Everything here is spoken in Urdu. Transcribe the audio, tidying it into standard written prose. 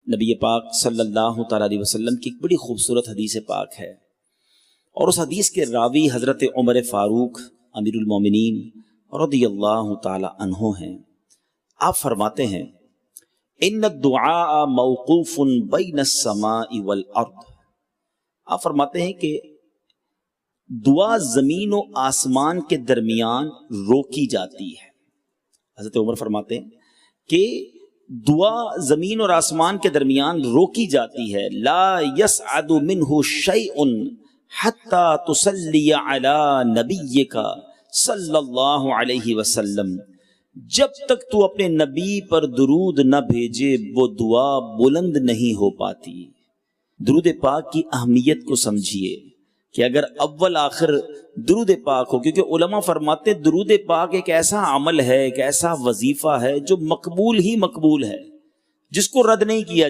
نبی پاک صلی اللہ تعالیٰ علیہ وسلم کی ایک بڑی خوبصورت حدیث پاک ہے، اور اس حدیث کے راوی حضرت عمر فاروق امیر المومنین رضی اللہ تعالیٰ عنہ ہیں۔ آپ فرماتے ہیں ان الدعاء موقوف بین السماء والارض۔ آپ فرماتے ہیں کہ دعا زمین و آسمان کے درمیان روکی جاتی ہے۔ حضرت عمر فرماتے ہیں کہ دعا زمین اور آسمان کے درمیان روکی جاتی ہے، لا يسعد منه شيء حتى تصلي على نبيك صلی اللہ علیہ وسلم۔ جب تک تو اپنے نبی پر درود نہ بھیجے وہ دعا بلند نہیں ہو پاتی۔ درود پاک کی اہمیت کو سمجھیے کہ اگر اول آخر درود پاک ہو، کیونکہ علماء فرماتے درود پاک ایک ایسا عمل ہے، ایک ایسا وظیفہ ہے جو مقبول ہی مقبول ہے، جس کو رد نہیں کیا جاتا۔